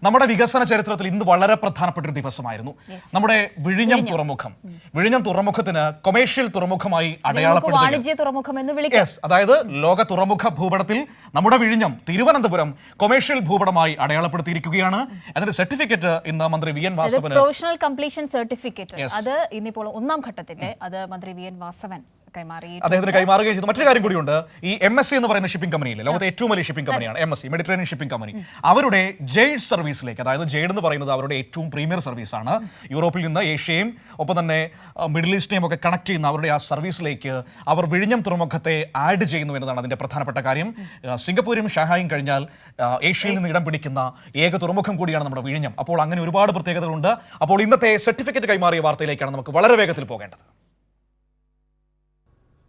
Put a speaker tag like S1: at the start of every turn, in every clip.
S1: നമ്മുടെ വികസന ചരിത്രത്തിൽ ഇന്ന് വളരെ പ്രധാനപ്പെട്ട ഒരു ദിവസമായിരുന്നു. നമ്മുടെ വിഴിഞ്ഞം തുറമുഖം. വിഴിഞ്ഞം തുറമുഖത്തിന് കൊമേഴ്ഷ്യൽ തുറമുഖമായി അടയാളപ്പെടുത്തുക. അതായത് ലോക തുറമുഖ ഭൂപടത്തിൽ നമ്മുടെ വിഴിഞ്ഞം തിരുവനന്തപുരം കൊമേഴ്ഷ്യൽ ഭൂപടമായി അടയാളപ്പെടുത്തിയിരിക്കുകയാണ്. അതിന്റെ സർട്ടിഫിക്കറ്റ് ഇന്ന് മന്ത്രി V N Vasavan,
S2: professional completion certificate, അത് ഇന്നിപ്പോൾ ഒന്നാം ഘട്ടത്തിന്റെ അത് മന്ത്രി വി എൻ വാസവൻ
S1: അദ്ദേഹത്തിന് കൈമാറുകയും ചെയ്തു. മറ്റൊരു കാര്യം കൂടിയുണ്ട്. ഈ MSC എന്ന് പറയുന്ന ഷിപ്പിംഗ് കമ്പനിയിലെ ലോകത്തെ ഏറ്റവും വലിയ ഷിപ്പിംഗ് കമ്പനിയാണ് MSC, മെഡിറ്ററേനിയൻ ഷിപ്പിംഗ് കമ്പനി. അവരുടെ ജെയ്ഡ് സർവീസിലേക്ക്, അതായത് ജെയ്ഡ് എന്ന് പറയുന്നത് അവരുടെ ഏറ്റവും പ്രീമിയർ സർവീസാണ്. യൂറോപ്പിൽ നിന്ന് ഏഷ്യയും ഒപ്പം തന്നെ മിഡിൽ ഈസ്റ്റിനെയും ഒക്കെ കണക്ട് ചെയ്യുന്ന അവരുടെ ആ സർവീസിലേക്ക് അവർ വിഴിഞ്ഞം തുറമുഖത്തെ ആഡ് ചെയ്യുന്നു എന്നതാണ് അതിന്റെ പ്രധാനപ്പെട്ട കാര്യം. സിംഗപ്പൂരും ഷാങ്ഹായും കഴിഞ്ഞാൽ ഏഷ്യയിൽ നിന്ന് ഇടം പിടിക്കുന്ന ഏക തുറമുഖം കൂടിയാണ് നമ്മുടെ വിഴിഞ്ഞം. അപ്പോൾ അങ്ങനെ ഒരുപാട് പ്രത്യേകതകളുണ്ട്. അപ്പോൾ ഇന്നത്തെ സർട്ടിഫിക്കറ്റ് കൈമാറിയ വാർത്തയിലേക്കാണ് നമുക്ക് വളരെ വേഗത്തിൽ പോകേണ്ടത്.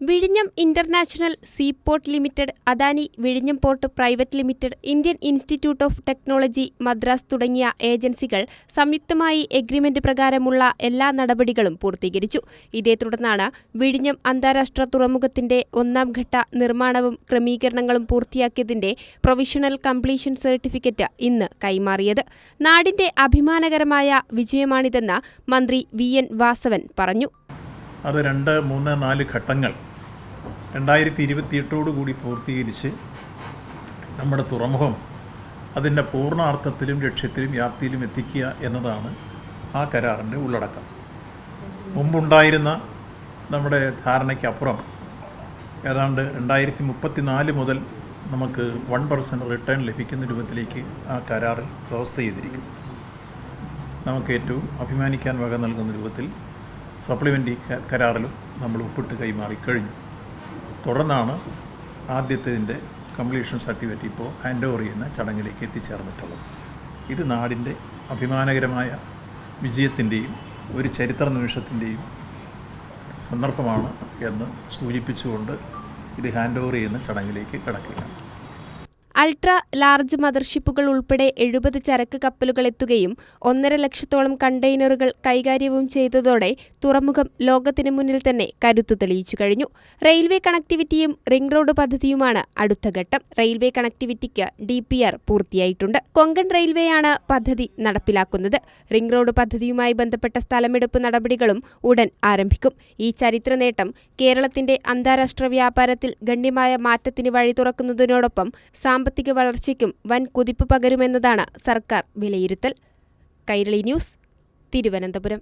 S3: വിഴിഞ്ഞം ഇന്റർനാഷണൽ സീപോർട്ട് ലിമിറ്റഡ്, അദാനി വിഴിഞ്ഞം port private limited, Indian institute of technology Madras തുടങ്ങിയ ഏജൻസികൾ സംയുക്തമായി എഗ്രിമെന്റ് പ്രകാരമുള്ള എല്ലാ നടപടികളും പൂർത്തീകരിച്ചു. ഇതേ തുടർന്നാണ് വിഴിഞ്ഞം അന്താരാഷ്ട്ര തുറമുഖത്തിന്റെ ഒന്നാം ഘട്ട നിർമ്മാണവും ക്രമീകരണങ്ങളും പൂർത്തിയാക്കിയതിന്റെ പ്രൊവിഷണൽ കംപ്ലീഷൻ സർട്ടിഫിക്കറ്റ് ഇന്ന് കൈമാറിയത്. നാടിന്റെ അഭിമാനകരമായ വിജയമാണിതെന്ന് മന്ത്രി വി എൻ വാസവൻ പറഞ്ഞു.
S4: അത് 2, 3, 4 ഘട്ടങ്ങൾ 2028 പൂർത്തീകരിച്ച് നമ്മുടെ തുറമുഖം അതിൻ്റെ പൂർണ്ണാർത്ഥത്തിലും ലക്ഷ്യത്തിലും വ്യാപ്തിയിലും എത്തിക്കുക എന്നതാണ് ആ കരാറിൻ്റെ ഉള്ളടക്കം. മുമ്പുണ്ടായിരുന്ന നമ്മുടെ ധാരണയ്ക്കപ്പുറം ഏതാണ്ട് 2034 മുതൽ നമുക്ക് 1% റിട്ടേൺ ലഭിക്കുന്ന രൂപത്തിലേക്ക് ആ കരാറിൽ വ്യവസ്ഥ ചെയ്തിരിക്കുന്നു. നമുക്ക് ഏറ്റവും അഭിമാനിക്കാൻ വക നൽകുന്ന രൂപത്തിൽ സപ്ലിമെൻ്ററി കരാറിലും നമ്മൾ ഒപ്പിട്ട് കൈമാറിക്കഴിഞ്ഞു. തുടർന്നാണ് ആദ്യത്തേതിൻ്റെ കംപ്ലീഷൻ സർട്ടിഫിക്കറ്റ് ഇപ്പോൾ ഹാൻഡ് ഓവർ ചെയ്യുന്ന ചടങ്ങിലേക്ക് എത്തിച്ചേർന്നിട്ടുള്ളത്. ഇത് നാടിൻ്റെ അഭിമാനകരമായ വിജയത്തിൻ്റെയും ഒരു ചരിത്ര നിമിഷത്തിൻ്റെയും സന്ദർഭമാണ് എന്ന് സൂചിപ്പിച്ചുകൊണ്ട് ഇത് ഹാൻഡ് ഓവർ ചെയ്യുന്ന ചടങ്ങിലേക്ക് കടക്കുകയാണ്.
S3: അൾട്രാ ലാർജ് മദർഷിപ്പുകൾ ഉൾപ്പെടെ 70 ചരക്ക് കപ്പലുകൾ എത്തുകയും 1.5 ലക്ഷത്തോളം കണ്ടെയ്നറുകൾ കൈകാര്യവും ചെയ്തതോടെ തുറമുഖം ലോകത്തിനു മുന്നിൽ തന്നെ കരുത്തു തെളിയിച്ചു കഴിഞ്ഞു. റെയിൽവേ കണക്ടിവിറ്റിയും റിംഗ് റോഡ് പദ്ധതിയുമാണ് അടുത്ത ഘട്ടം. റെയിൽവേ കണക്ടിവിറ്റിക്ക് DPR പൂർത്തിയായിട്ടുണ്ട്. കൊങ്കൺ റെയിൽവേയാണ് പദ്ധതി നടപ്പിലാക്കുന്നത്. റിംഗ് റോഡ് പദ്ധതിയുമായി ബന്ധപ്പെട്ട സ്ഥലമെടുപ്പ് നടപടികളും ഉടൻ ആരംഭിക്കും. ഈ ചരിത്ര നേട്ടം കേരളത്തിന്റെ അന്താരാഷ്ട്ര വ്യാപാരത്തിൽ ഗണ്യമായ മാറ്റത്തിന് വഴി തുറക്കുന്നതിനോടൊപ്പം സാമ്പത്തിക വളർച്ചയ്ക്കും വൻ കുതിപ്പ് പകരുമെന്നതാണ് സർക്കാർ വിലയിരുത്തൽ. കൈരളി ന്യൂസ്, തിരുവനന്തപുരം.